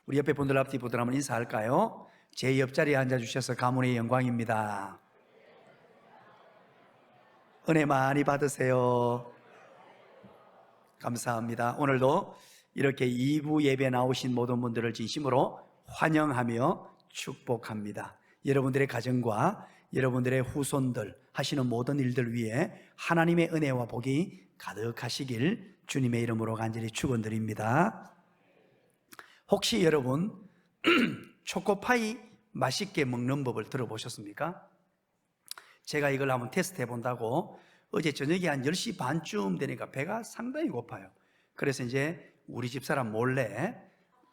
우리 옆에 분들 앞뒤 보들 한번 인사할까요? 제 옆자리에 앉아주셔서 가문의 영광입니다. 은혜 많이 받으세요. 감사합니다. 오늘도 이렇게 2부 예배 나오신 모든 분들을 진심으로 환영하며 축복합니다. 여러분들의 가정과 여러분들의 후손들 하시는 모든 일들 위해 하나님의 은혜와 복이 가득하시길 주님의 이름으로 간절히 축원드립니다. 혹시 여러분 초코파이 맛있게 먹는 법을 들어보셨습니까? 제가 이걸 한번 테스트 해본다고 어제 저녁에 한 10시 반쯤 되니까 배가 상당히 고파요. 그래서 이제 우리 집사람 몰래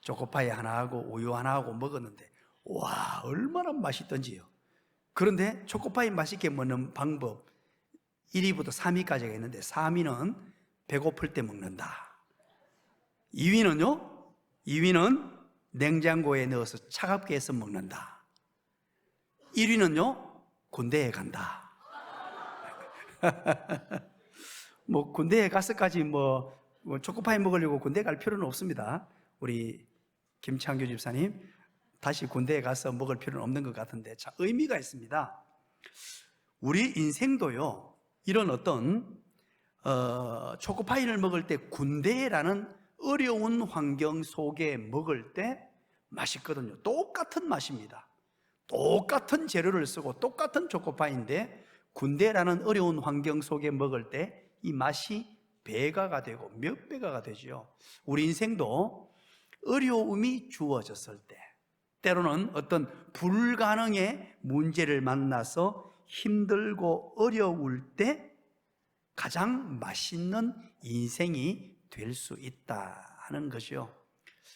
초코파이 하나 하고 우유 하나 하고 먹었는데 와, 얼마나 맛있던지요. 그런데 초코파이 맛있게 먹는 방법 1위부터 3위까지가 있는데 3위는 배고플 때 먹는다. 2위는요? 2위는 냉장고에 넣어서 차갑게 해서 먹는다. 1위는요? 군대에 간다. 뭐 군대에 가서까지 뭐 초코파이 먹으려고 군대 갈 필요는 없습니다. 우리 김창규 집사님 다시 군대에 가서 먹을 필요는 없는 것 같은데 자, 의미가 있습니다. 우리 인생도요 이런 어떤 초코파이를 먹을 때 군대라는 어려운 환경 속에 먹을 때 맛있거든요. 똑같은 맛입니다. 똑같은 재료를 쓰고 똑같은 초코파이인데 군대라는 어려운 환경 속에 먹을 때 이 맛이 배가가 되고 몇 배가가 되죠. 우리 인생도 어려움이 주어졌을 때 때로는 어떤 불가능의 문제를 만나서 힘들고 어려울 때 가장 맛있는 인생이 될 수 있다 하는 것이요.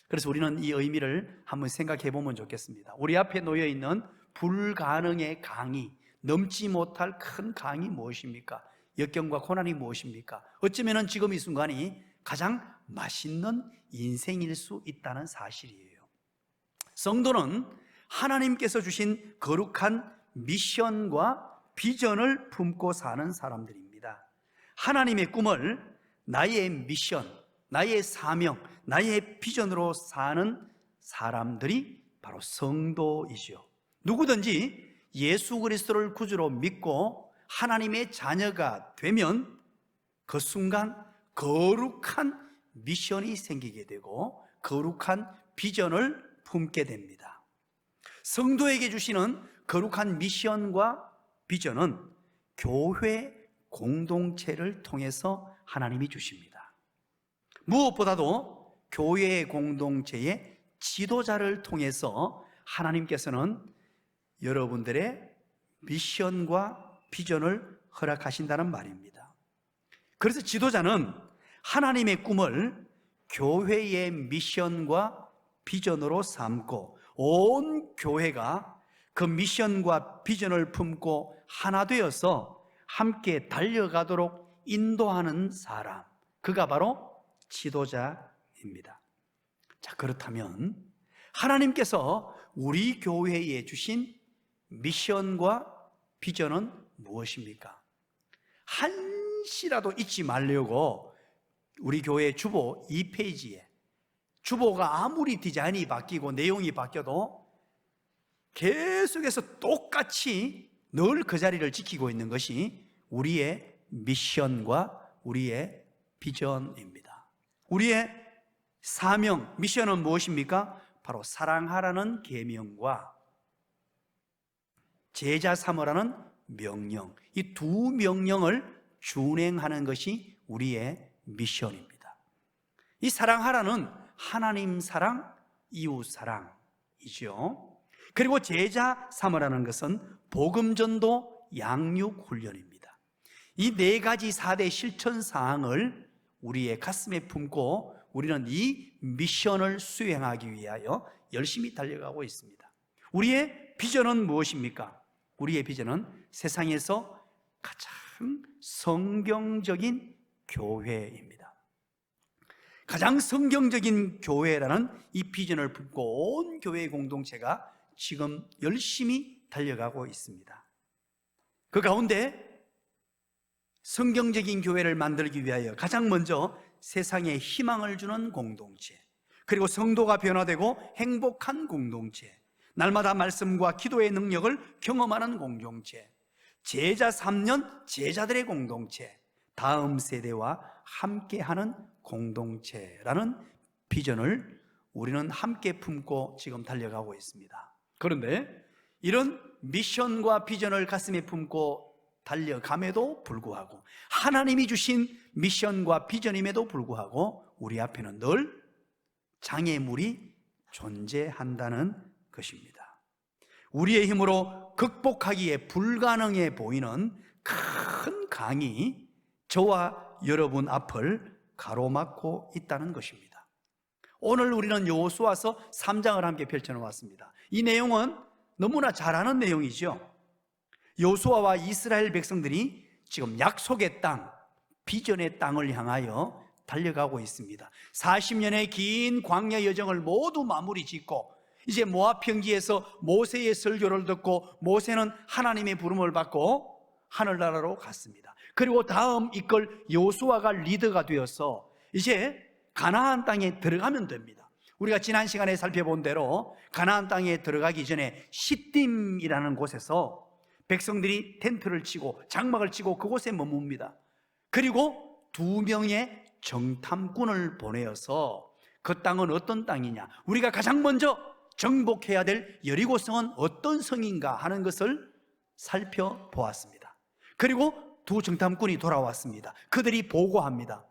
그래서 우리는 이 의미를 한번 생각해 보면 좋겠습니다. 우리 앞에 놓여 있는 불가능의 강이, 넘지 못할 큰 강이 무엇입니까? 역경과 고난이 무엇입니까? 어쩌면 지금 이 순간이 가장 맛있는 인생일 수 있다는 사실이에요. 성도는 하나님께서 주신 거룩한 미션과 비전을 품고 사는 사람들입니다. 하나님의 꿈을 나의 미션, 나의 사명, 나의 비전으로 사는 사람들이 바로 성도이죠. 누구든지 예수 그리스도를 구주로 믿고 하나님의 자녀가 되면 그 순간 거룩한 미션이 생기게 되고 거룩한 비전을 품게 됩니다. 성도에게 주시는 거룩한 미션과 비전은 교회 공동체를 통해서 하나님이 주십니다. 무엇보다도 교회의 공동체의 지도자를 통해서 하나님께서는 여러분들의 미션과 비전을 허락하신다는 말입니다. 그래서 지도자는 하나님의 꿈을 교회의 미션과 비전으로 삼고 온 교회가 그 미션과 비전을 품고 하나 되어서 함께 달려가도록 인도하는 사람, 그가 바로 지도자입니다. 자, 그렇다면 하나님께서 우리 교회에 주신 미션과 비전은 무엇입니까? 한시라도 잊지 말려고 우리 교회 주보 2페이지에 주보가 아무리 디자인이 바뀌고 내용이 바뀌어도 계속해서 똑같이 늘 그 자리를 지키고 있는 것이 우리의 미션과 우리의 비전입니다. 우리의 사명, 미션은 무엇입니까? 바로 사랑하라는 계명과 제자 삼으라는 명령, 이 두 명령을 준행하는 것이 우리의 미션입니다. 이 사랑하라는 하나님 사랑, 이웃 사랑이죠. 그리고 제자 삼으라는 것은 복음 전도, 양육 훈련입니다. 이 네 가지 4대 실천 사항을 우리의 가슴에 품고 우리는 이 미션을 수행하기 위하여 열심히 달려가고 있습니다. 우리의 비전은 무엇입니까? 우리의 비전은 세상에서 가장 성경적인 교회입니다. 가장 성경적인 교회라는 이 비전을 품고 온 교회 공동체가 지금 열심히 달려가고 있습니다. 그 가운데 성경적인 교회를 만들기 위하여 가장 먼저 세상에 희망을 주는 공동체, 그리고 성도가 변화되고 행복한 공동체, 날마다 말씀과 기도의 능력을 경험하는 공동체, 제자 3년 제자들의 공동체, 다음 세대와 함께하는 공동체라는 비전을 우리는 함께 품고 지금 달려가고 있습니다. 그런데 이런 미션과 비전을 가슴에 품고 달려감에도 불구하고, 하나님이 주신 미션과 비전임에도 불구하고 우리 앞에는 늘 장애물이 존재한다는 것입니다. 우리의 힘으로 극복하기에 불가능해 보이는 큰 강이 저와 여러분 앞을 가로막고 있다는 것입니다. 오늘 우리는 여호수아서 3장을 함께 펼쳐놓았습니다. 이 내용은 너무나 잘 아는 내용이죠. 여호수아와 이스라엘 백성들이 지금 약속의 땅, 비전의 땅을 향하여 달려가고 있습니다. 40년의 긴 광야 여정을 모두 마무리 짓고 이제 모압 평지에서 모세의 설교를 듣고 모세는 하나님의 부름을 받고 하늘나라로 갔습니다. 그리고 다음 이끌 여호수아가 리더가 되어서 이제 가나안 땅에 들어가면 됩니다. 우리가 지난 시간에 살펴본 대로 가나안 땅에 들어가기 전에 시딤이라는 곳에서 백성들이 텐트를 치고 장막을 치고 그곳에 머뭅니다. 그리고 2명의 정탐꾼을 보내어서 그 땅은 어떤 땅이냐, 우리가 가장 먼저 정복해야 될 여리고성은 어떤 성인가 하는 것을 살펴보았습니다. 그리고 2 정탐꾼이 돌아왔습니다. 그들이 보고합니다.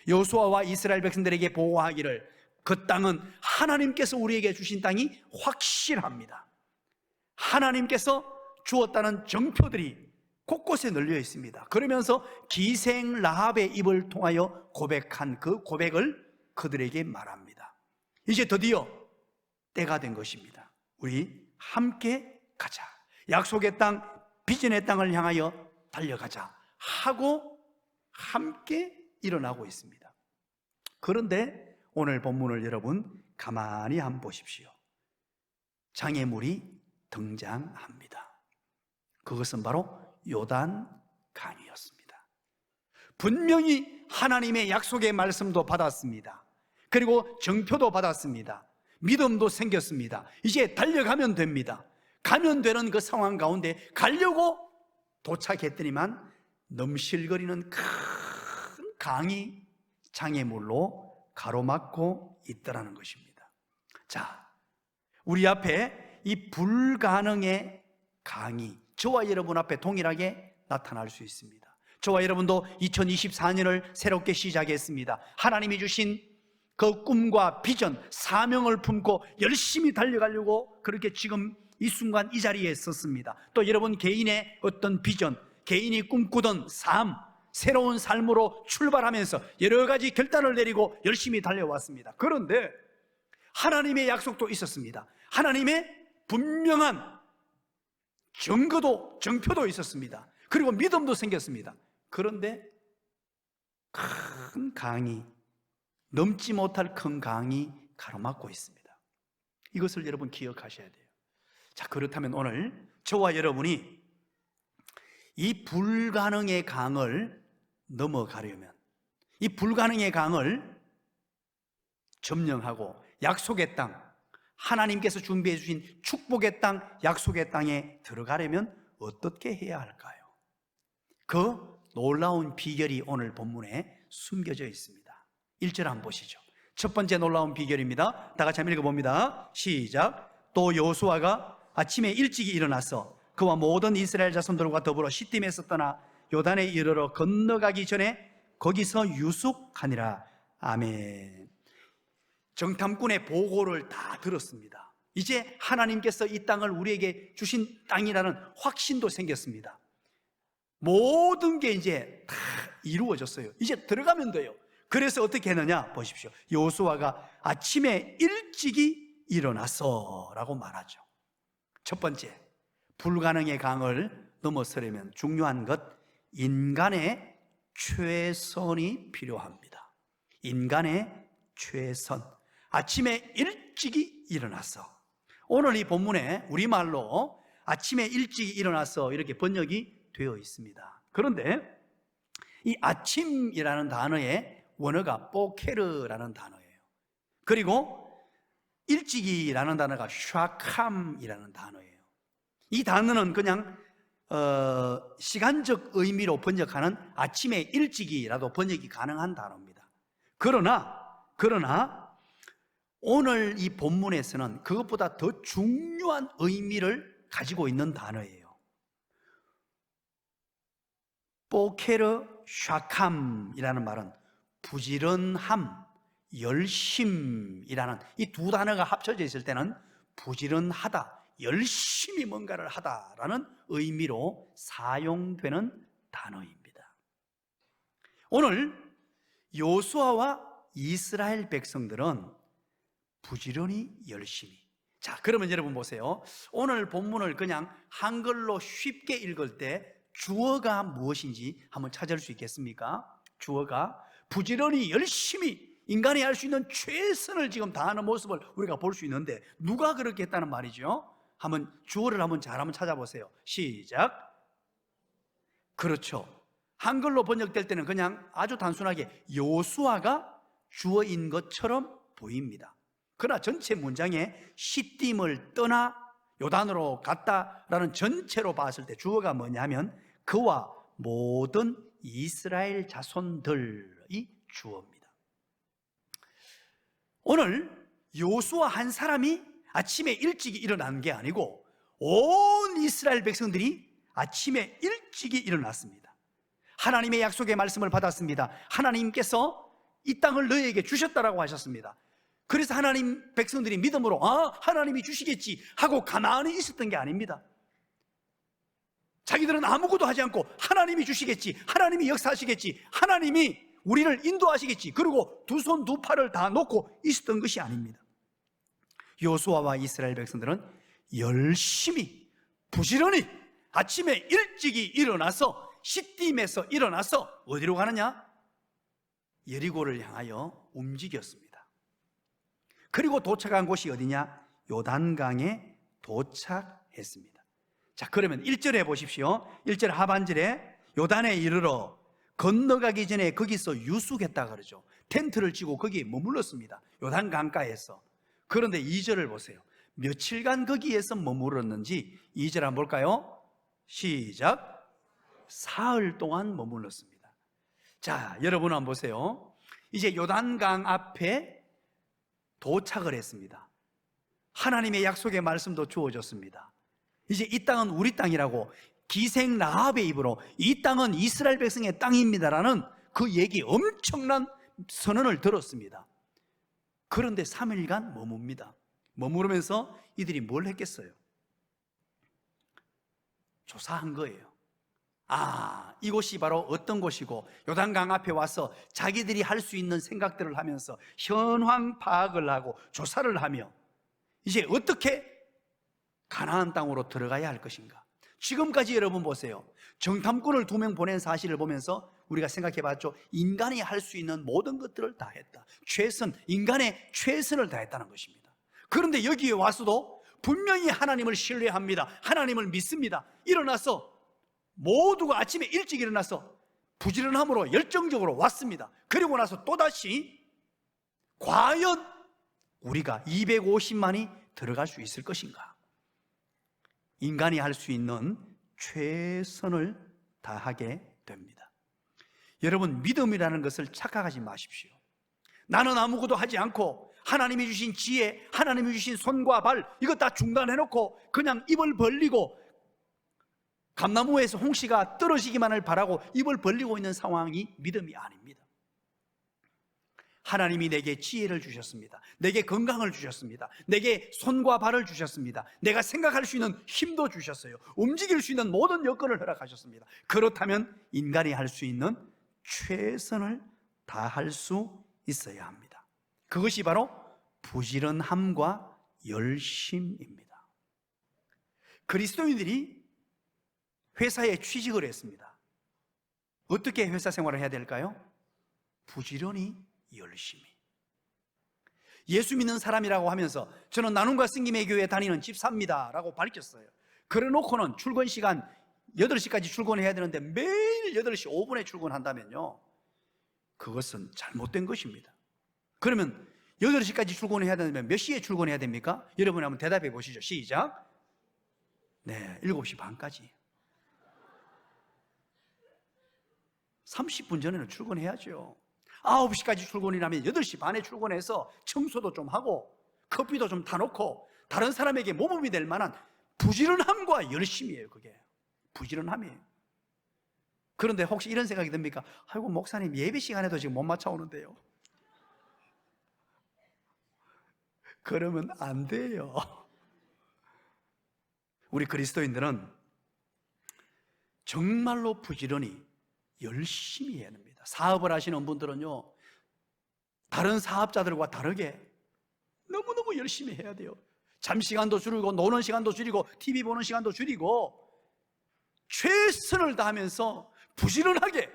여호수아와 이스라엘 백성들에게 보고하기를 그 땅은 하나님께서 우리에게 주신 땅이 확실합니다. 하나님께서 주었다는 정표들이 곳곳에 널려 있습니다. 그러면서 기생 라합의 입을 통하여 고백한 그 고백을 그들에게 말합니다. 이제 드디어 때가 된 것입니다. 우리 함께 가자, 약속의 땅, 비전의 땅을 향하여 달려가자 하고 함께 일어나고 있습니다. 그런데 오늘 본문을 여러분 가만히 한번 보십시오. 장애물이 등장합니다. 그것은 바로 요단 강이었습니다. 분명히 하나님의 약속의 말씀도 받았습니다. 그리고 정표도 받았습니다. 믿음도 생겼습니다. 이제 달려가면 됩니다. 가면 되는 그 상황 가운데 가려고 도착했더니만 넘실거리는 큰 강이 장애물로 가로막고 있더라는 것입니다. 자, 우리 앞에 이 불가능의 강이 저와 여러분 앞에 동일하게 나타날 수 있습니다. 저와 여러분도 2024년을 새롭게 시작했습니다. 하나님이 주신 그 꿈과 비전, 사명을 품고 열심히 달려가려고 그렇게 지금 이 순간 이 자리에 섰습니다. 또 여러분 개인의 어떤 비전, 개인이 꿈꾸던 삶, 새로운 삶으로 출발하면서 여러 가지 결단을 내리고 열심히 달려왔습니다. 그런데 하나님의 약속도 있었습니다. 하나님의 분명한 증거도, 정표도 있었습니다. 그리고 믿음도 생겼습니다. 그런데 큰 강이, 넘지 못할 큰 강이 가로막고 있습니다. 이것을 여러분 기억하셔야 돼요. 자, 그렇다면 오늘 저와 여러분이 이 불가능의 강을 넘어가려면, 이 불가능의 강을 점령하고 약속의 땅, 하나님께서 준비해 주신 축복의 땅, 약속의 땅에 들어가려면 어떻게 해야 할까요? 그 놀라운 비결이 오늘 본문에 숨겨져 있습니다. 1절 한번 보시죠. 첫 번째 놀라운 비결입니다. 다 같이 한번 읽어봅니다. 시작. 또 여호수아가 아침에 일찍이 일어나서 그와 모든 이스라엘 자손들과 더불어 시딤에서 떠나 요단에 이르러 건너가기 전에 거기서 유숙하니라. 아멘. 정탐꾼의 보고를 다 들었습니다. 이제 하나님께서 이 땅을 우리에게 주신 땅이라는 확신도 생겼습니다. 모든 게 이제 다 이루어졌어요. 이제 들어가면 돼요. 그래서 어떻게 했느냐 보십시오. 여호수아가 아침에 일찍이 일어나서 라고 말하죠. 첫 번째, 불가능의 강을 넘어서려면 중요한 것, 인간의 최선이 필요합니다. 인간의 최선. 아침에 일찍이 일어나서, 오늘 이 본문에 우리말로 아침에 일찍이 일어나서 이렇게 번역이 되어 있습니다. 그런데 이 아침이라는 단어의 원어가 뽀케르라는 단어예요. 그리고 일찍이라는 단어가 샤캄이라는 단어예요. 이 단어는 그냥 시간적 의미로 번역하는 아침에 일찍이라도 번역이 가능한 단어입니다. 그러나 오늘 이 본문에서는 그것보다 더 중요한 의미를 가지고 있는 단어예요. 보케르 샤캄이라는 말은 부지런함, 열심이라는 이 두 단어가 합쳐져 있을 때는 부지런하다, 열심히 뭔가를 하다라는 의미로 사용되는 단어입니다. 오늘 요수아와 이스라엘 백성들은 부지런히 열심히. 자, 그러면 여러분 보세요. 오늘 본문을 그냥 한글로 쉽게 읽을 때 주어가 무엇인지 한번 찾을 수 있겠습니까? 주어가 부지런히 열심히 인간이 할 수 있는 최선을 지금 다하는 모습을 우리가 볼 수 있는데 누가 그렇게 했다는 말이죠? 한번 주어를 잘 찾아보세요. 시작. 그렇죠. 한글로 번역될 때는 그냥 아주 단순하게 요수아가 주어인 것처럼 보입니다. 그러나 전체 문장에 시딤을 떠나 요단으로 갔다라는 전체로 봤을 때 주어가 뭐냐면 그와 모든 이스라엘 자손들이 주어입니다. 오늘 요수아 한 사람이 아침에 일찍 일어난 게 아니고 온 이스라엘 백성들이 아침에 일찍이 일어났습니다. 하나님의 약속의 말씀을 받았습니다. 하나님께서 이 땅을 너희에게 주셨다라고 하셨습니다. 그래서 하나님 백성들이 믿음으로 하나님이 주시겠지 하고 가만히 있었던 게 아닙니다. 자기들은 아무것도 하지 않고 하나님이 주시겠지, 하나님이 역사하시겠지, 하나님이 우리를 인도하시겠지, 그리고 두 손 두 팔을 다 놓고 있었던 것이 아닙니다. 요수아와 이스라엘 백성들은 열심히 부지런히 아침에 일찍이 일어나서 시딤에서 일어나서 어디로 가느냐? 여리고를 향하여 움직였습니다. 그리고 도착한 곳이 어디냐? 요단강에 도착했습니다. 자, 그러면 1절에 보십시오. 1절 하반절에 요단에 이르러 건너가기 전에 거기서 유숙했다 그러죠. 텐트를 치고 거기에 머물렀습니다. 요단 강가에서. 그런데 2절을 보세요. 며칠간 거기에서 머물렀는지 2절 한번 볼까요? 시작. 사흘 동안 머물렀습니다. 자, 여러분 한번 보세요. 이제 요단강 앞에 도착을 했습니다. 하나님의 약속의 말씀도 주어졌습니다. 이제 이 땅은 우리 땅이라고 기생 라합의 입으로 이 땅은 이스라엘 백성의 땅입니다라는 그 얘기, 엄청난 선언을 들었습니다. 그런데 3일간 머뭅니다. 머무르면서 이들이 뭘 했겠어요? 조사한 거예요. 이곳이 바로 어떤 곳이고 요단강 앞에 와서 자기들이 할 수 있는 생각들을 하면서 현황 파악을 하고 조사를 하며 이제 어떻게 가나안 땅으로 들어가야 할 것인가. 지금까지 여러분 보세요. 정탐꾼을 2명 보낸 사실을 보면서 우리가 생각해 봤죠. 인간이 할 수 있는 모든 것들을 다 했다. 인간의 최선을 다했다는 것입니다. 그런데 여기에 와서도 분명히 하나님을 신뢰합니다. 하나님을 믿습니다. 일어나서 모두가 아침에 일찍 일어나서 부지런함으로 열정적으로 왔습니다. 그리고 나서 또다시 과연 우리가 250만이 들어갈 수 있을 것인가? 인간이 할 수 있는 최선을 다하게 됩니다. 여러분, 믿음이라는 것을 착각하지 마십시오. 나는 아무것도 하지 않고 하나님이 주신 지혜, 하나님이 주신 손과 발 이거 다 중단해놓고 그냥 입을 벌리고 감나무에서 홍시가 떨어지기만을 바라고 입을 벌리고 있는 상황이 믿음이 아닙니다. 하나님이 내게 지혜를 주셨습니다. 내게 건강을 주셨습니다. 내게 손과 발을 주셨습니다. 내가 생각할 수 있는 힘도 주셨어요. 움직일 수 있는 모든 여건을 허락하셨습니다. 그렇다면 인간이 할 수 있는 최선을 다할 수 있어야 합니다. 그것이 바로 부지런함과 열심입니다. 그리스도인들이 회사에 취직을 했습니다. 어떻게 회사 생활을 해야 될까요? 부지런히 열심히. 예수 믿는 사람이라고 하면서 저는 나눔과 승김의 교회에 다니는 집사입니다 라고 밝혔어요. 그래 놓고는 출근 시간 8시까지 출근해야 되는데 매일 8시 5분에 출근한다면요, 그것은 잘못된 것입니다. 그러면 8시까지 출근해야 되면 몇 시에 출근해야 됩니까? 여러분 한번 대답해 보시죠. 시작. 네, 7시 반까지. 30분 전에는 출근해야죠. 9시까지 출근이라면 8시 반에 출근해서 청소도 좀 하고 커피도 좀 타놓고 다른 사람에게 모범이 될 만한 부지런함과 열심이에요. 그게 부지런함이에요. 그런데 혹시 이런 생각이 듭니까? 아이고, 목사님 예배 시간에도 지금 못 맞춰 오는데요. 그러면 안 돼요. 우리 그리스도인들은 정말로 부지런히 열심히 해야 됩니다. 사업을 하시는 분들은요, 다른 사업자들과 다르게 너무너무 열심히 해야 돼요. 잠시간도 줄이고 노는 시간도 줄이고 TV 보는 시간도 줄이고 최선을 다하면서 부지런하게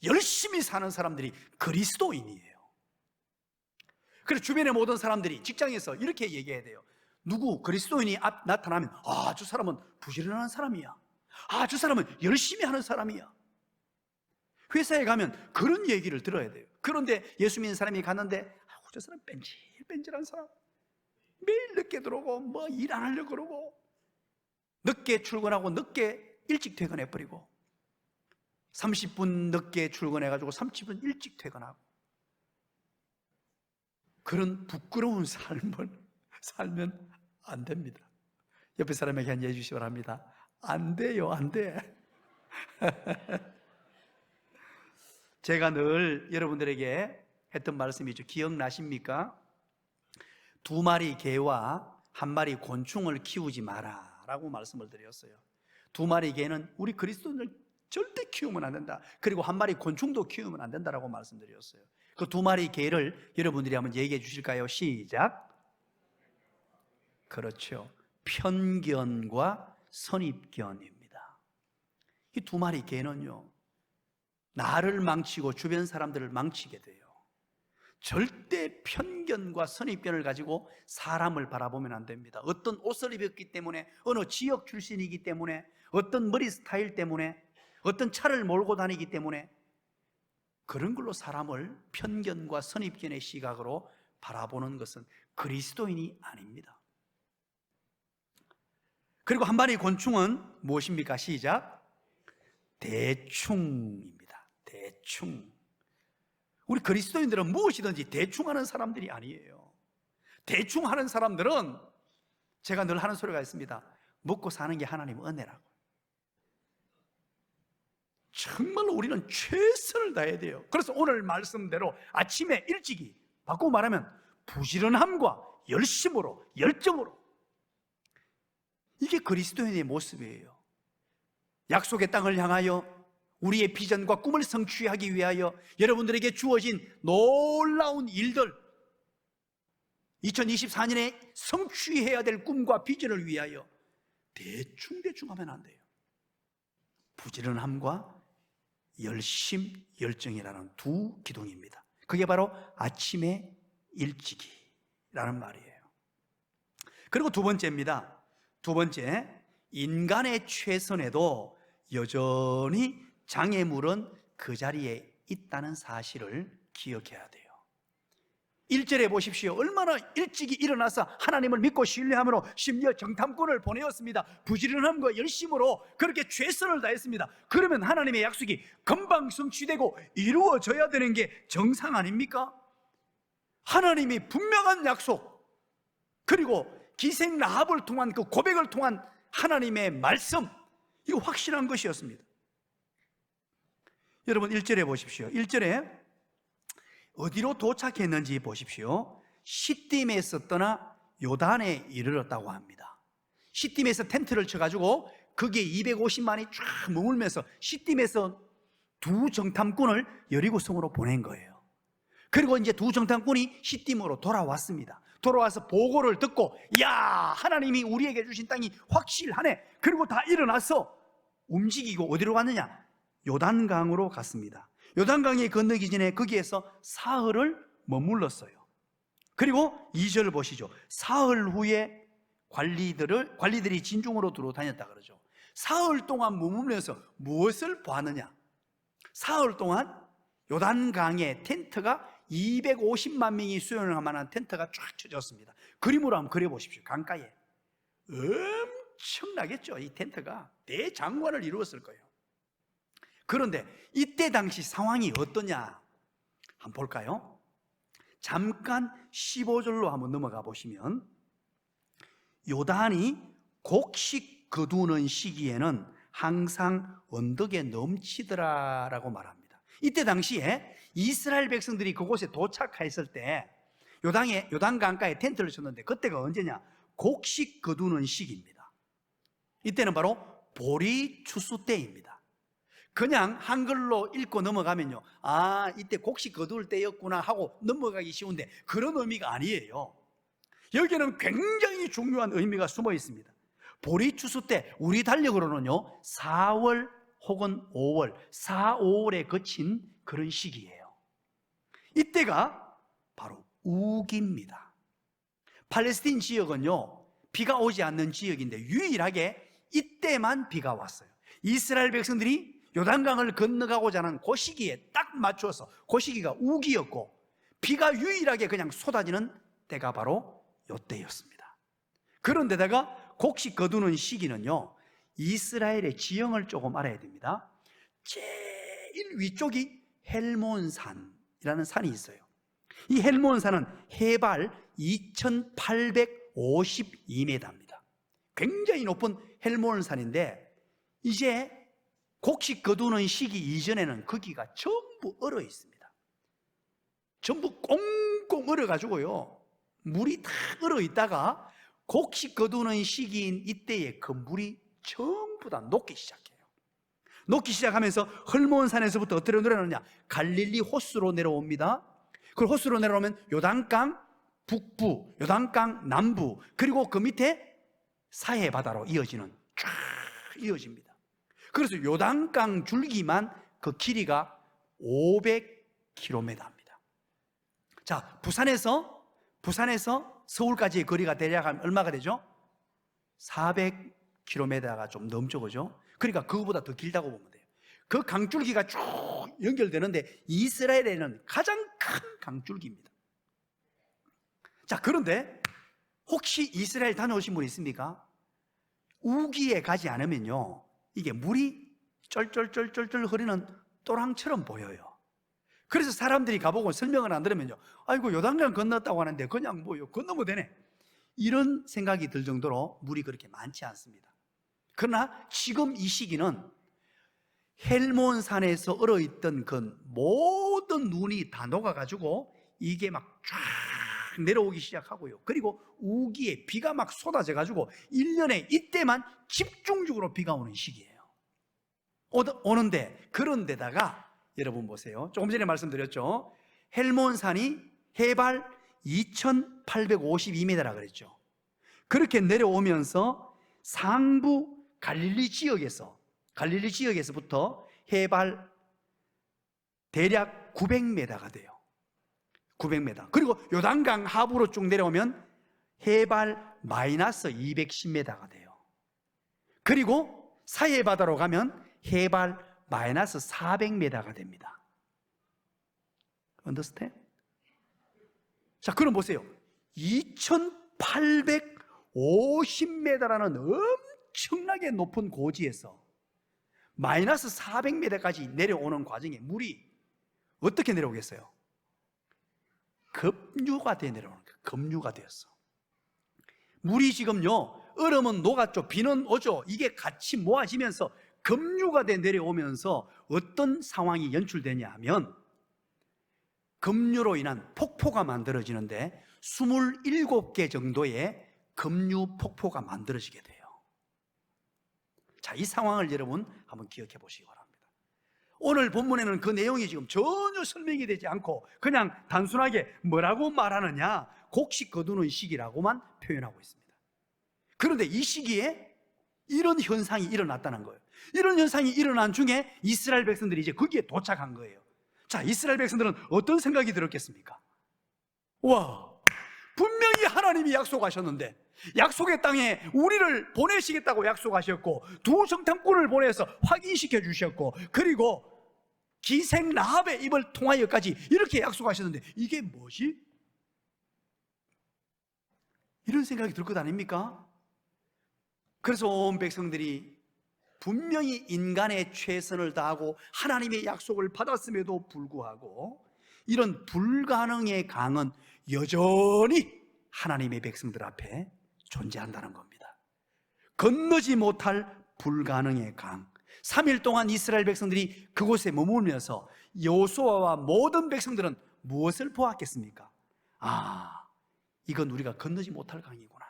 열심히 사는 사람들이 그리스도인이에요. 그래서 주변의 모든 사람들이 직장에서 이렇게 얘기해야 돼요. 누구 그리스도인이 나타나면 저 사람은 부지런한 사람이야. 저 사람은 열심히 하는 사람이야. 회사에 가면 그런 얘기를 들어야 돼요. 그런데 예수 믿는 사람이 갔는데 저 사람 뺀질뺀질한 사람, 매일 늦게 들어오고 뭐 일 안 하려고 그러고 늦게 출근하고 늦게 일찍 퇴근해버리고 30분 늦게 출근해가지고 30분 일찍 퇴근하고 그런 부끄러운 삶을 살면 안 됩니다. 옆에 사람에게 한 예주시기 바랍니다. 안 돼요, 안 돼. 제가 늘 여러분들에게 했던 말씀이죠. 기억나십니까? 2마리 개와 1마리 곤충을 키우지 마라 라고 말씀을 드렸어요. 2마리 개는 우리 그리스도인을 절대 키우면 안 된다. 그리고 1마리 곤충도 키우면 안 된다라고 말씀드렸어요. 그 2마리 개를 여러분들이 한번 얘기해 주실까요? 시작. 그렇죠. 편견과 선입견입니다. 이 2마리 개는요, 나를 망치고 주변 사람들을 망치게 돼요. 절대 편견과 선입견을 가지고 사람을 바라보면 안 됩니다. 어떤 옷을 입었기 때문에, 어느 지역 출신이기 때문에, 어떤 머리 스타일 때문에, 어떤 차를 몰고 다니기 때문에 그런 걸로 사람을 편견과 선입견의 시각으로 바라보는 것은 그리스도인이 아닙니다. 그리고 1마리 곤충은 무엇입니까? 시작. 대충입니다. 대충. 우리 그리스도인들은 무엇이든지 대충 하는 사람들이 아니에요. 대충 하는 사람들은 제가 늘 하는 소리가 있습니다. 먹고 사는 게 하나님 은혜라고. 정말로 우리는 최선을 다해야 돼요. 그래서 오늘 말씀대로 아침에 일찍이, 바꾸고 말하면 부지런함과 열심으로, 열정으로, 이게 그리스도인의 모습이에요. 약속의 땅을 향하여 우리의 비전과 꿈을 성취하기 위하여 여러분들에게 주어진 놀라운 일들, 2024년에 성취해야 될 꿈과 비전을 위하여 대충 하면 안 돼요. 부지런함과 열심, 열정이라는 두 기둥입니다. 그게 바로 아침에 일찍이라는 말이에요. 그리고 두 번째입니다. 두 번째, 인간의 최선에도 여전히 장애물은 그 자리에 있다는 사실을 기억해야 돼요. 1절에 보십시오. 얼마나 일찍이 일어나서 하나님을 믿고 신뢰함으로 심지어 정탐꾼을 보내었습니다. 부지런함과 열심으로 그렇게 최선을 다했습니다. 그러면 하나님의 약속이 금방 성취되고 이루어져야 되는 게 정상 아닙니까? 하나님이 분명한 약속, 그리고 기생 라합을 통한 그 고백을 통한 하나님의 말씀, 이거 확실한 것이었습니다. 여러분 1절에 보십시오. 1절에 어디로 도착했는지 보십시오. 시딤에서 떠나 요단에 이르렀다고 합니다. 시딤에서 텐트를 쳐가지고 거기에 250만이 쫙 머물면서 시딤에서 두 정탐꾼을 여리고성으로 보낸 거예요. 그리고 이제 두 정탐꾼이 시딤으로 돌아왔습니다. 돌아와서 보고를 듣고, 야, 하나님이 우리에게 주신 땅이 확실하네. 그리고 다 일어나서 움직이고 어디로 갔느냐? 요단강으로 갔습니다. 요단강에 건너기 전에 거기에서 사흘을 머물렀어요. 그리고 2절 보시죠. 사흘 후에 관리들이 진중으로 들어 다녔다 그러죠. 사흘 동안 머물면서 무엇을 보았느냐? 사흘 동안 요단강에 텐트가 250만 명이 수용할 만한 텐트가 쫙 쳐졌습니다. 그림으로 한번 그려보십시오. 강가에 엄청나겠죠. 이 텐트가 대장관을 이루었을 거예요. 그런데 이때 당시 상황이 어떠냐 한번 볼까요? 잠깐 15절로 한번 넘어가 보시면, 요단이 곡식 거두는 시기에는 항상 언덕에 넘치더라라고 말합니다. 이때 당시에 이스라엘 백성들이 그곳에 도착했을 때 요단 강가에 텐트를 쳤는데, 그때가 언제냐? 곡식 거두는 시기입니다. 이때는 바로 보리 추수 때입니다. 그냥 한글로 읽고 넘어가면요, 아, 이때 곡식 거둘 때였구나 하고 넘어가기 쉬운데, 그런 의미가 아니에요. 여기는 굉장히 중요한 의미가 숨어 있습니다. 보리 추수 때, 우리 달력으로는요 4월 혹은 5월, 4, 5월에 거친 그런 시기예요. 이때가 바로 우기입니다. 팔레스틴 지역은요 비가 오지 않는 지역인데 유일하게 이때만 비가 왔어요. 이스라엘 백성들이 요단강을 건너가고자 하는 그 시기에 딱 맞춰서, 그 시기가 우기였고 비가 유일하게 그냥 쏟아지는 때가 바로 이때였습니다. 그런데다가 곡식 거두는 시기는요, 이스라엘의 지형을 조금 알아야 됩니다. 제일 위쪽이 헬몬산이라는 산이 있어요. 이 헬몬산은 해발 2852m입니다. 굉장히 높은 헬몬산인데, 이제 곡식 거두는 시기 이전에는 거기가 전부 얼어 있습니다. 전부 꽁꽁 얼어가지고요, 물이 다 얼어 있다가 곡식 거두는 시기인 이때에 그 물이 전부 다 녹기 시작해요. 녹기 시작하면서 헐몬산에서부터 어떻게 내려오느냐? 갈릴리 호수로 내려옵니다. 그 호수로 내려오면 요단강 북부, 요단강 남부, 그리고 그 밑에 사해 바다로 이어지는, 쫙 이어집니다. 그래서 요단강 줄기만 그 길이가 500km입니다. 자, 부산에서 서울까지의 거리가 대략 얼마가 되죠? 400km가 좀 넘죠, 그죠? 그러니까 그거보다 더 길다고 보면 돼요. 그 강줄기가 쭉 연결되는데 이스라엘에는 가장 큰 강줄기입니다. 자, 그런데 혹시 이스라엘 다녀오신 분 있습니까? 우기에 가지 않으면요, 이게 물이 쩔쩔쩔쩔쩔 흐르는 또랑처럼 보여요. 그래서 사람들이 가보고 설명을 안 들으면요, 아이고 요단강 건넜다고 하는데 그냥 뭐요, 건너면 되네, 이런 생각이 들 정도로 물이 그렇게 많지 않습니다. 그러나 지금 이 시기는 헬몬산에서 얼어있던 그 모든 눈이 다 녹아가지고 이게 막 쫙 내려오기 시작하고요, 그리고 우기에 비가 막 쏟아져가지고 1년에 이때만 집중적으로 비가 오는 시기예요. 오는데, 그런데다가 여러분 보세요, 조금 전에 말씀드렸죠, 헬몬산이 해발 2852m라 그랬죠. 그렇게 내려오면서 상부 갈릴리 지역에서부터 해발 대략 900m가 돼요. 900m. 그리고 요단강 하부로 쭉 내려오면 해발 마이너스 210m가 돼요. 그리고 사해 바다로 가면 해발 마이너스 400m가 됩니다. understand? 자, 그럼 보세요. 2850m라는 엄청나게 높은 고지에서 마이너스 400m까지 내려오는 과정에 물이 어떻게 내려오겠어요? 급류가 돼 내려오는 거예요. 급류가 되었어. 물이 지금요, 얼으면 녹았죠, 비는 오죠, 이게 같이 모아지면서 급류가 돼 내려오면서 어떤 상황이 연출되냐 하면, 급류로 인한 폭포가 만들어지는데 27개 정도의 급류 폭포가 만들어지게 돼요. 자, 이 상황을 여러분 한번 기억해 보시기 바랍니다. 오늘 본문에는 그 내용이 지금 전혀 설명이 되지 않고 그냥 단순하게 뭐라고 말하느냐, 곡식 거두는 시기라고만 표현하고 있습니다. 그런데 이 시기에 이런 현상이 일어났다는 거예요. 이런 현상이 일어난 중에 이스라엘 백성들이 이제 거기에 도착한 거예요. 자, 이스라엘 백성들은 어떤 생각이 들었겠습니까? 와, 분명히 하나님이 약속하셨는데, 약속의 땅에 우리를 보내시겠다고 약속하셨고, 두 정탐꾼을 보내서 확인시켜 주셨고, 그리고 기생 라합의 입을 통하여까지 이렇게 약속하셨는데 이게 뭐지? 이런 생각이 들 것 아닙니까? 그래서 온 백성들이 분명히 인간의 최선을 다하고 하나님의 약속을 받았음에도 불구하고 이런 불가능의 강은 여전히 하나님의 백성들 앞에 존재한다는 겁니다. 건너지 못할 불가능의 강. 3일 동안 이스라엘 백성들이 그곳에 머물면서 여호수아와 모든 백성들은 무엇을 보았겠습니까? 아, 이건 우리가 건너지 못할 강이구나.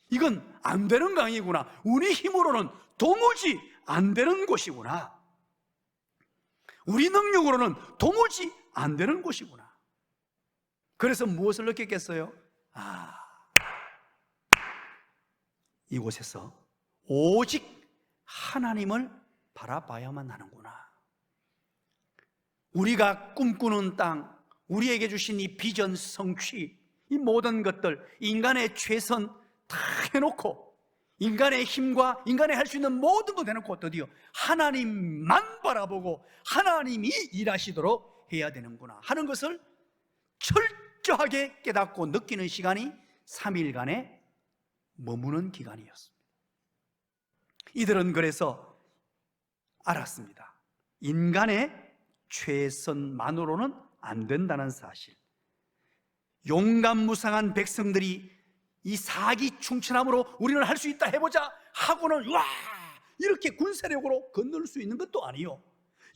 이건 안 되는 강이구나. 우리 힘으로는 도무지 안 되는 곳이구나. 우리 능력으로는 도무지 안 되는 곳이구나. 그래서 무엇을 느꼈겠어요? 아, 이곳에서 오직 하나님을 바라봐야만 하는구나. 우리가 꿈꾸는 땅, 우리에게 주신 이 비전 성취, 이 모든 것들, 인간의 최선 다 해놓고 인간의 힘과 인간이 할 수 있는 모든 것 해놓고 드디어 하나님만 바라보고 하나님이 일하시도록 해야 되는구나 하는 것을 철저하게 깨닫고 느끼는 시간이 3일간의 머무는 기간이었습니다. 이들은 그래서 알았습니다. 인간의 최선만으로는 안 된다는 사실. 용감무상한 백성들이 이 사기충천함으로 우리는 할 수 있다 해보자 하고는 와 이렇게 군사력으로 건널 수 있는 것도 아니요,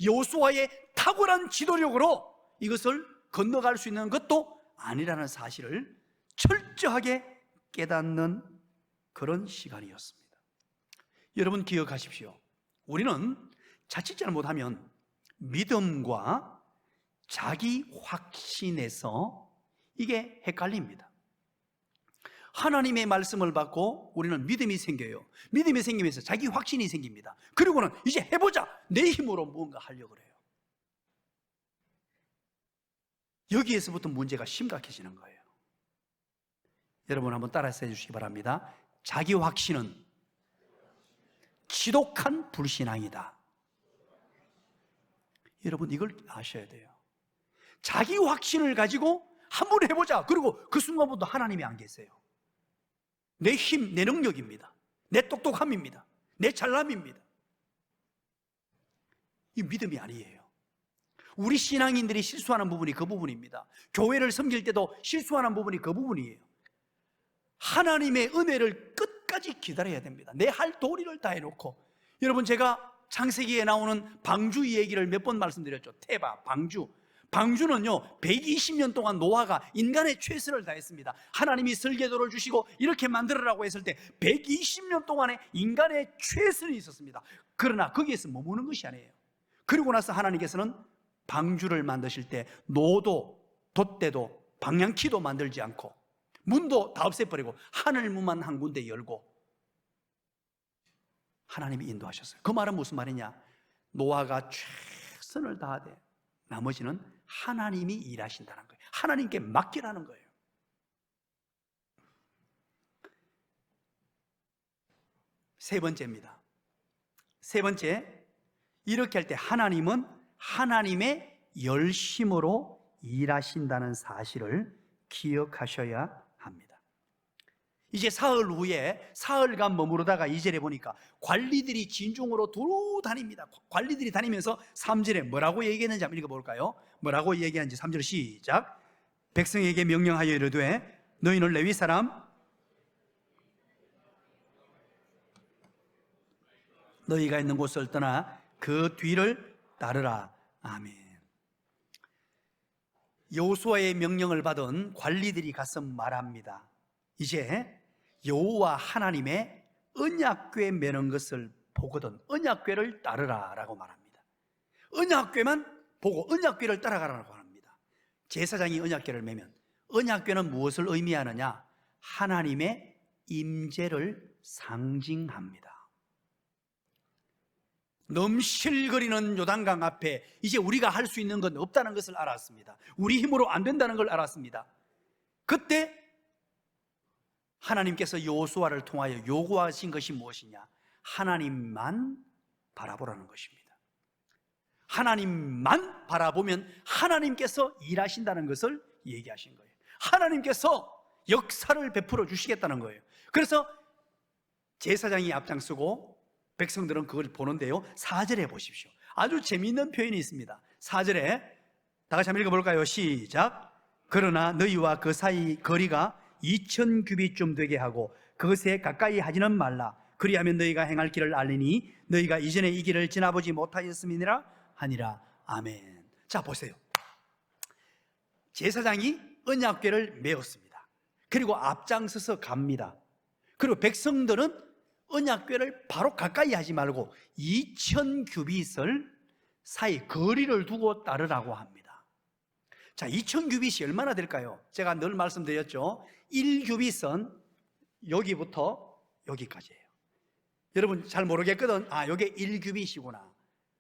여호수아의 탁월한 지도력으로 이것을 건너갈 수 있는 것도 아니라는 사실을 철저하게 깨닫는 그런 시간이었습니다. 여러분 기억하십시오. 우리는 자칫 잘못하면 믿음과 자기 확신에서 이게 헷갈립니다. 하나님의 말씀을 받고 우리는 믿음이 생겨요. 믿음이 생기면서 자기 확신이 생깁니다. 그리고는 이제 해보자, 내 힘으로 뭔가 하려고 해요. 여기에서부터 문제가 심각해지는 거예요. 여러분 한번 따라서 해주시기 바랍니다. 자기 확신은 지독한 불신앙이다. 여러분 이걸 아셔야 돼요. 자기 확신을 가지고 한번 해보자, 그리고 그 순간부터 하나님이 안 계세요. 내 힘, 내 능력입니다. 내 똑똑함입니다. 내 잘남입니다. 이 믿음이 아니에요. 우리 신앙인들이 실수하는 부분이 그 부분입니다. 교회를 섬길 때도 실수하는 부분이 그 부분이에요. 하나님의 은혜를 끝까지 기다려야 됩니다. 내 할 도리를 다 해놓고. 여러분 제가 창세기에 나오는 방주 얘기를 몇 번 말씀드렸죠. 테바, 방주. 방주는요 120년 동안 노아가 인간의 최선을 다했습니다. 하나님이 설계도를 주시고 이렇게 만들으라고 했을 때 120년 동안의 인간의 최선이 있었습니다. 그러나 거기에서 머무는 것이 아니에요. 그리고 나서 하나님께서는 방주를 만드실 때 노도, 돛대도, 방향키도 만들지 않고 문도 다 없애버리고 하늘문만 한 군데 열고 하나님이 인도하셨어요. 그 말은 무슨 말이냐? 노아가 최선을 다하되 나머지는 하나님이 일하신다는 거예요. 하나님께 맡기라는 거예요. 세 번째입니다. 세 번째, 이렇게 할 때 하나님은 하나님의 열심으로 일하신다는 사실을 기억하셔야 합니다. 이제 사흘 후에 사흘간 머무르다가 2절에 보니까 관리들이 진중으로 두루 다닙니다. 관리들이 다니면서 3절에 뭐라고 얘기했는지 한번 읽어볼까요? 뭐라고 얘기하는지 3절 시작. 백성에게 명령하여 이르되 너희는 레위 사람 너희가 있는 곳을 떠나 그 뒤를 따르라. 아멘. 여호수아의 명령을 받은 관리들이 가서 말합니다. 이제 여호와 하나님의 언약궤 매는 것을 보거든 언약궤를 따르라 라고 말합니다. 언약궤만 보고 언약궤를 따라가라고 합니다. 제사장이 언약궤를 매면 언약궤는 무엇을 의미하느냐? 하나님의 임재를 상징합니다. 넘실거리는 요단강 앞에 이제 우리가 할 수 있는 건 없다는 것을 알았습니다. 우리 힘으로 안 된다는 걸 알았습니다. 그때 하나님께서 여호수아를 통하여 요구하신 것이 무엇이냐? 하나님만 바라보라는 것입니다. 하나님만 바라보면 하나님께서 일하신다는 것을 얘기하신 거예요. 하나님께서 역사를 베풀어 주시겠다는 거예요. 그래서 제사장이 앞장서고 백성들은 그걸 보는데요, 4절에 보십시오. 아주 재미있는 표현이 있습니다. 4절에 다 같이 한번 읽어볼까요? 시작. 그러나 너희와 그 사이 거리가 2000규빗쯤 되게 하고 그것에 가까이 하지는 말라. 그리하면 너희가 행할 길을 알리니 너희가 이전에 이 길을 지나보지 못하였음이니라 하니라. 아멘. 자, 보세요. 제사장이 언약궤를 메었습니다. 그리고 앞장서서 갑니다. 그리고 백성들은 언약궤를 바로 가까이 하지 말고 2000규빗을 사이 거리를 두고 따르라고 합니다. 자, 2000규빗이 얼마나 될까요? 제가 늘 말씀드렸죠. 1규빗은 여기부터 여기까지예요. 여러분 잘 모르겠거든. 아, 이게 1규빗이구나.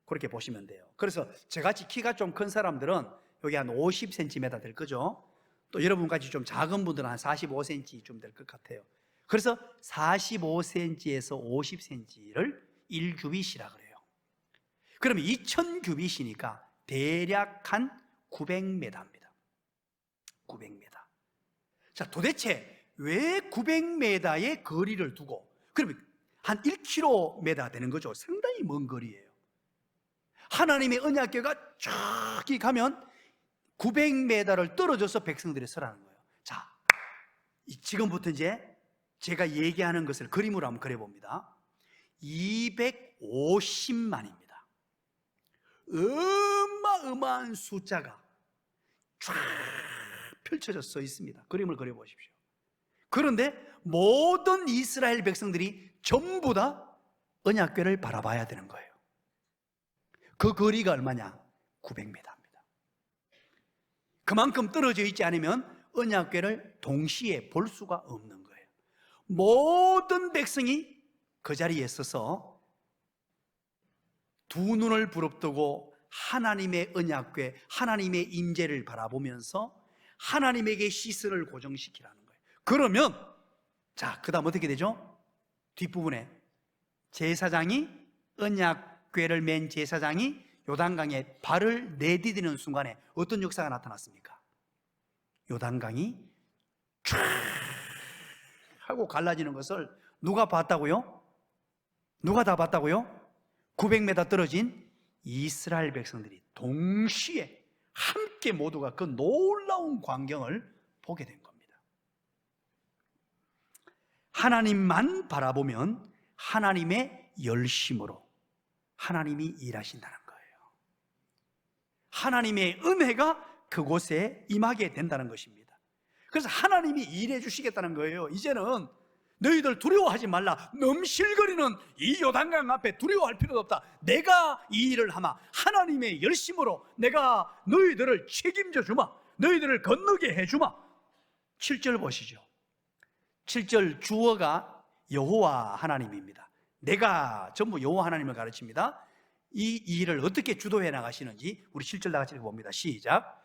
그렇게 보시면 돼요. 그래서 저같이 키가 좀 큰 사람들은 여기 한 50cm 될 거죠. 또 여러분같이 좀 작은 분들은 한 45cm쯤 될 것 같아요. 그래서 45cm에서 50cm를 1규빗이라 그래요. 그러면 2000규빗이니까 대략 한 900m입니다. 900m. 자, 도대체 왜 900m의 거리를 두고, 그러면 한 1km 되는 거죠. 상당히 먼 거리예요. 하나님의 언약궤가 저기 가면 900m를 떨어져서 백성들이 서라는 거예요. 자, 지금부터 이제 제가 얘기하는 것을 그림으로 한번 그려봅니다. 250만입니다. 어마어마한 숫자가 쫙 펼쳐져 서 있습니다. 그림을 그려보십시오. 그런데 모든 이스라엘 백성들이 전부 다 언약궤를 바라봐야 되는 거예요. 그 거리가 얼마냐? 900m입니다. 그만큼 떨어져 있지 않으면 언약궤를 동시에 볼 수가 없는 거예요. 모든 백성이 그 자리에 서서 두 눈을 부릅뜨고 하나님의 언약궤, 하나님의 임재를 바라보면서 하나님에게 시선을 고정시키라는 거예요. 그러면 자, 그 다음 어떻게 되죠? 뒷부분에 제사장이, 언약궤를 맨 제사장이 요단강에 발을 내디디는 순간에 어떤 역사가 나타났습니까? 요단강이 쫙 하고 갈라지는 것을 누가 봤다고요? 누가 다 봤다고요? 900m 떨어진 이스라엘 백성들이 동시에 함께 모두가 그 놀라운 광경을 보게 된 겁니다. 하나님만 바라보면 하나님의 열심으로 하나님이 일하신다는 거예요. 하나님의 은혜가 그곳에 임하게 된다는 것입니다. 그래서 하나님이 일해 주시겠다는 거예요. 이제는 너희들 두려워하지 말라. 넘실거리는 이 요단강 앞에 두려워할 필요도 없다. 내가 이 일을 하마. 하나님의 열심으로 내가 너희들을 책임져 주마. 너희들을 건너게 해주마. 7절 보시죠. 7절 주어가 여호와 하나님입니다. 내가 전부 여호와 하나님을 가르칩니다. 이 일을 어떻게 주도해 나가시는지 우리 7절 다 같이 읽어봅니다. 시작.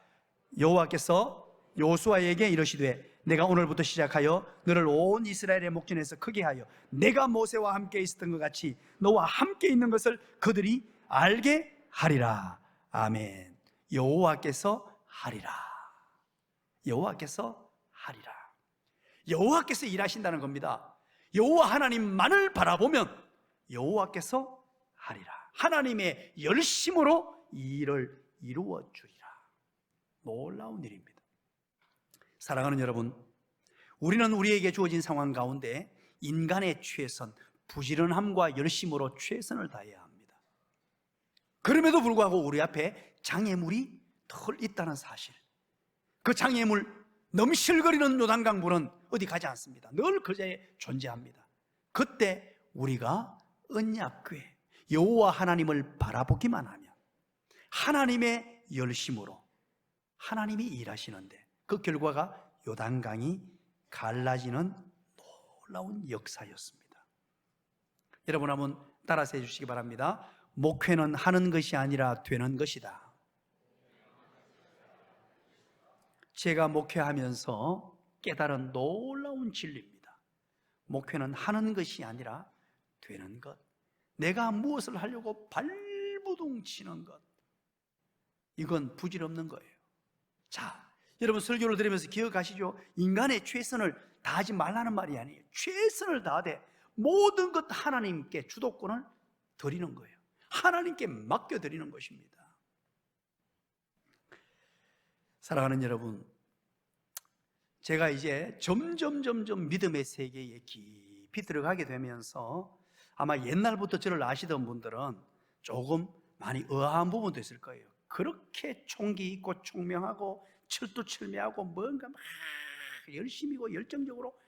여호와께서 여호수아에게 이르시되 내가 오늘부터 시작하여 너를 온 이스라엘의 목전에서 크게 하여 내가 모세와 함께 있었던 것 같이 너와 함께 있는 것을 그들이 알게 하리라. 아멘. 여호와께서 하리라. 여호와께서 하리라. 여호와께서 일하신다는 겁니다. 여호와 하나님만을 바라보면 여호와께서 하리라. 하나님의 열심으로 이 일을 이루어 주리라. 놀라운 일입니다. 사랑하는 여러분, 우리는 우리에게 주어진 상황 가운데 인간의 최선, 부지런함과 열심으로 최선을 다해야 합니다. 그럼에도 불구하고 우리 앞에 장애물이 덜 있다는 사실, 그 장애물, 넘실거리는 요단강 물은 어디 가지 않습니다. 늘 그 자리에 존재합니다. 그때 우리가 언약궤 여호와 하나님을 바라보기만 하면 하나님의 열심으로 하나님이 일하시는데 그 결과가 요단강이 갈라지는 놀라운 역사였습니다. 여러분 한번 따라서 해주시기 바랍니다. 목회는 하는 것이 아니라 되는 것이다. 제가 목회하면서 깨달은 놀라운 진리입니다. 목회는 하는 것이 아니라 되는 것. 내가 무엇을 하려고 발부둥 치는 것, 이건 부질없는 거예요. 자, 여러분 설교를 들으면서 기억하시죠? 인간의 최선을 다하지 말라는 말이 아니에요. 최선을 다하되 모든 것 하나님께 주도권을 드리는 거예요. 하나님께 맡겨드리는 것입니다. 사랑하는 여러분, 제가 이제 점점 믿음의 세계에 깊이 들어가게 되면서 아마 옛날부터 저를 아시던 분들은 조금 많이 의아한 부분도 있을 거예요. 그렇게 총기 있고 총명하고 철두철미하고 뭔가 막 열심히고 열정적으로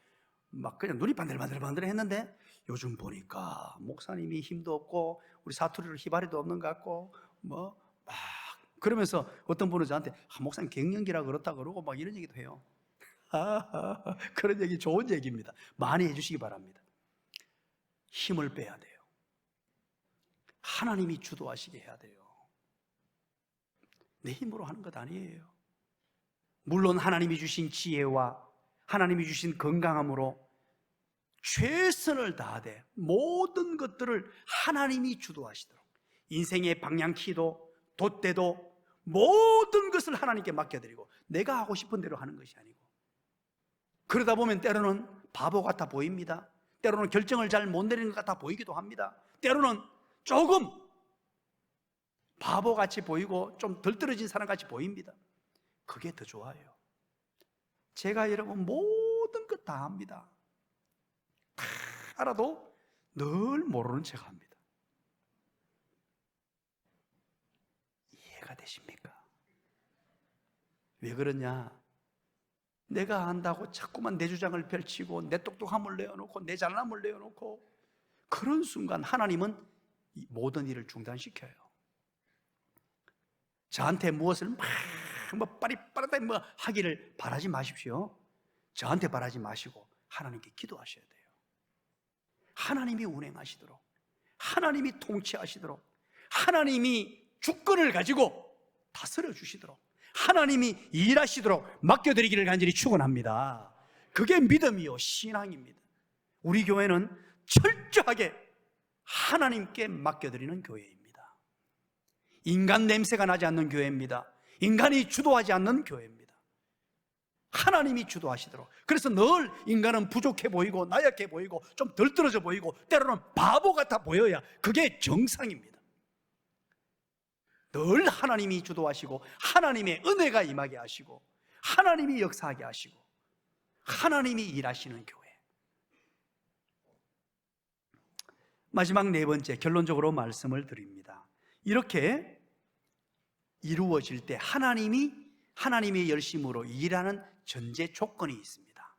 막 그냥 눈이 반들반들 했는데 요즘 보니까 목사님이 힘도 없고 우리 사투리로 희바리도 없는 것 같고 뭐 막 그러면서 어떤 분은 저한테 목사님 갱년기라 그렇다 그러고 막 이런 얘기도 해요. 그런 얘기 좋은 얘기입니다. 많이 해주시기 바랍니다. 힘을 빼야 돼요. 하나님이 주도하시게 해야 돼요. 내 힘으로 하는 것 아니에요. 물론 하나님이 주신 지혜와 하나님이 주신 건강함으로 최선을 다하되 모든 것들을 하나님이 주도하시도록 인생의 방향키도 돛대도 모든 것을 하나님께 맡겨드리고 내가 하고 싶은 대로 하는 것이 아니고, 그러다 보면 때로는 바보 같아 보입니다. 때로는 결정을 잘 못 내리는 것 같아 보이기도 합니다. 때로는 조금 바보같이 보이고 좀 덜 떨어진 사람같이 보입니다. 그게 더 좋아요. 제가 여러분 모든 것 다 합니다. 다 알아도 늘 모르는 척 합니다. 이해가 되십니까? 왜 그러냐? 내가 안다고 자꾸만 내 주장을 펼치고 내 똑똑함을 내어놓고 내 잘남을 내어놓고, 그런 순간 하나님은 모든 일을 중단시켜요. 저한테 무엇을 막 빠릿빠릿하게 뭐 하기를 바라지 마십시오. 저한테 바라지 마시고 하나님께 기도하셔야 돼요. 하나님이 운행하시도록, 하나님이 통치하시도록, 하나님이 주권을 가지고 다스려 주시도록, 하나님이 일하시도록 맡겨드리기를 간절히 축원합니다. 그게 믿음이요 신앙입니다. 우리 교회는 철저하게 하나님께 맡겨드리는 교회입니다. 인간 냄새가 나지 않는 교회입니다. 인간이 주도하지 않는 교회입니다. 하나님이 주도하시도록. 그래서 늘 인간은 부족해 보이고 나약해 보이고 좀 덜 떨어져 보이고 때로는 바보 같아 보여야 그게 정상입니다. 늘 하나님이 주도하시고 하나님의 은혜가 임하게 하시고 하나님이 역사하게 하시고 하나님이 일하시는 교회. 마지막 네 번째, 결론적으로 말씀을 드립니다. 이렇게 이루어질 때 하나님의 열심으로 일하는 전제 조건이 있습니다.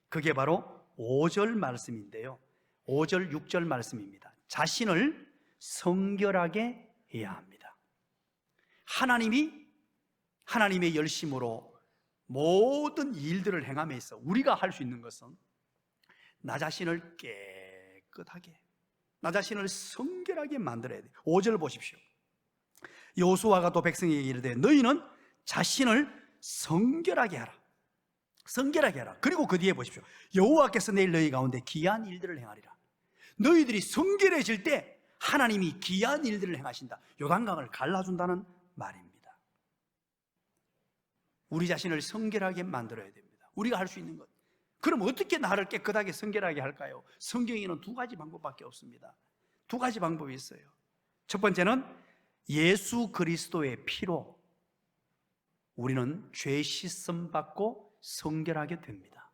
그게 바로 5절 말씀인데요, 5절 6절 말씀입니다. 자신을 성결하게 해야 합니다. 하나님의 열심으로 모든 일들을 행함에서 우리가 할 수 있는 것은 나 자신을 깨끗하게, 나 자신을 성결하게 만들어야 돼요. 5절 보십시오. 여호수아가 또 백성에게 이르되 너희는 자신을 성결하게 하라. 성결하게 하라. 그리고 그 뒤에 보십시오. 여호와께서 내일 너희 가운데 기이한 일들을 행하리라. 너희들이 성결해질 때 하나님이 기이한 일들을 행하신다. 요단강을 갈라준다는 말입니다. 우리 자신을 성결하게 만들어야 됩니다. 우리가 할 수 있는 것. 그럼 어떻게 나를 깨끗하게 성결하게 할까요? 성경에는 두 가지 방법밖에 없습니다. 두 가지 방법이 있어요. 첫 번째는 예수 그리스도의 피로 우리는 죄 씻음 받고 성결하게 됩니다.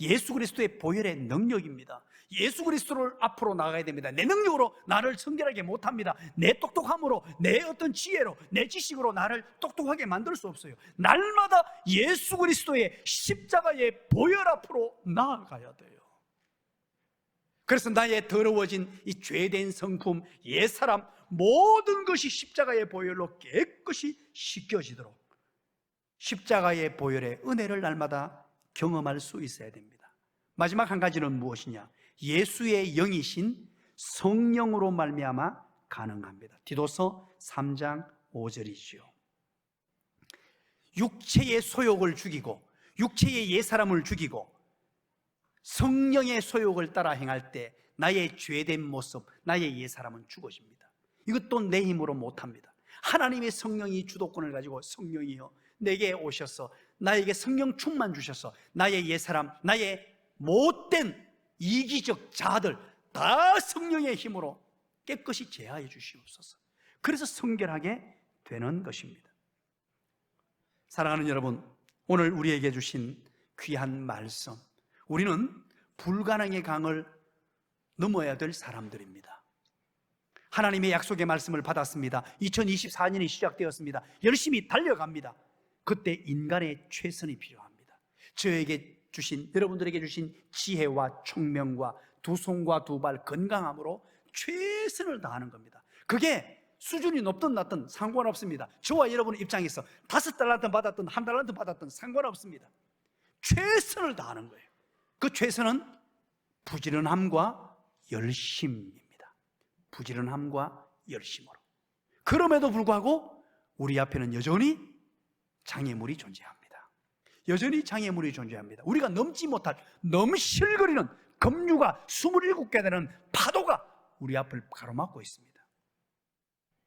예수 그리스도의 보혈의 능력입니다. 예수 그리스도를 앞으로 나가야 됩니다. 내 능력으로 나를 성결하게 못합니다. 내 똑똑함으로, 내 어떤 지혜로, 내 지식으로 나를 똑똑하게 만들 수 없어요. 날마다 예수 그리스도의 십자가의 보혈 앞으로 나아가야 돼요. 그래서 나의 더러워진 이 죄된 성품, 옛사람 모든 것이 십자가의 보혈로 깨끗이 씻겨지도록 십자가의 보혈의 은혜를 날마다 경험할 수 있어야 됩니다. 마지막 한 가지는 무엇이냐? 예수의 영이신 성령으로 말미암아 가능합니다. 디도서 3장 5절이죠. 육체의 소욕을 죽이고 육체의 옛사람을 죽이고 성령의 소욕을 따라 행할 때 나의 죄된 모습, 나의 옛사람은 죽어집니다. 이것도 내 힘으로 못합니다. 하나님의 성령이 주도권을 가지고 성령이여 내게 오셔서 나에게 성령 충만 주셔서 나의 옛사람, 나의 못된 이기적 자들 다 성령의 힘으로 깨끗이 제하여 주시옵소서. 그래서 성결하게 되는 것입니다. 사랑하는 여러분, 오늘 우리에게 주신 귀한 말씀, 우리는 불가능의 강을 넘어야 될 사람들입니다. 하나님의 약속의 말씀을 받았습니다. 2024년이 시작되었습니다. 열심히 달려갑니다. 그때 인간의 최선이 필요합니다. 저에게 주신, 여러분들에게 주신 지혜와 총명과 두 손과 두 발 건강함으로 최선을 다하는 겁니다. 그게 수준이 높든 낮든 상관없습니다. 저와 여러분의 입장에서 5달란트 받았든 1달란트 받았든 상관없습니다. 최선을 다하는 거예요. 그 최선은 부지런함과 열심입니다. 부지런함과 열심으로. 그럼에도 불구하고 우리 앞에는 여전히 장애물이 존재합니다. 여전히 장애물이 존재합니다. 우리가 넘지 못할 넘실거리는 급류가 27개 되는 파도가 우리 앞을 가로막고 있습니다.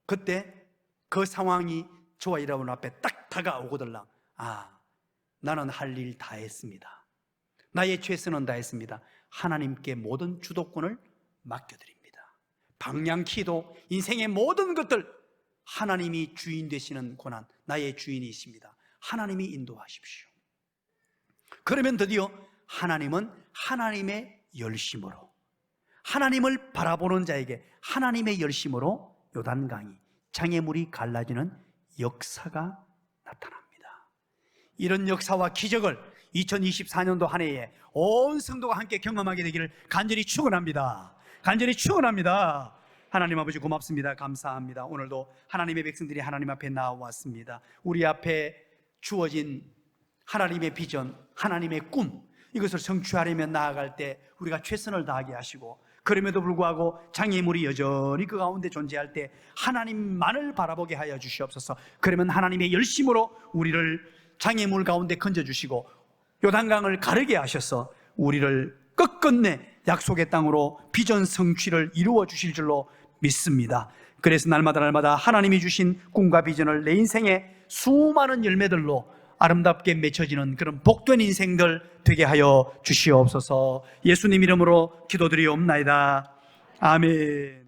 그때 그 상황이 저와 여러분 앞에 딱 다가오거들랑 나는 할 일 다 했습니다. 나의 최선은 다 했습니다. 하나님께 모든 주도권을 맡겨드립니다. 방향키도 인생의 모든 것들 하나님이 주인 되시는 고난, 나의 주인이십니다. 하나님이 인도하십시오. 그러면 드디어 하나님은 하나님의 열심으로, 하나님을 바라보는 자에게 하나님의 열심으로 요단강이, 장애물이 갈라지는 역사가 나타납니다. 이런 역사와 기적을 2024년도 한 해에 온 성도가 함께 경험하게 되기를 간절히 축원합니다. 간절히 축원합니다. 하나님 아버지 고맙습니다. 감사합니다. 오늘도 하나님의 백성들이 하나님 앞에 나왔습니다. 우리 앞에 주어진 하나님의 비전, 하나님의 꿈, 이것을 성취하려면 나아갈 때 우리가 최선을 다하게 하시고, 그럼에도 불구하고 장애물이 여전히 그 가운데 존재할 때 하나님만을 바라보게 하여 주시옵소서. 그러면 하나님의 열심으로 우리를 장애물 가운데 건져주시고 요단강을 가르게 하셔서 우리를 끝끝내 약속의 땅으로 비전 성취를 이루어 주실 줄로 믿습니다. 그래서 날마다 하나님이 주신 꿈과 비전을 내 인생의 수많은 열매들로 아름답게 맺혀지는 그런 복된 인생들 되게 하여 주시옵소서. 예수님 이름으로 기도드리옵나이다. 아멘.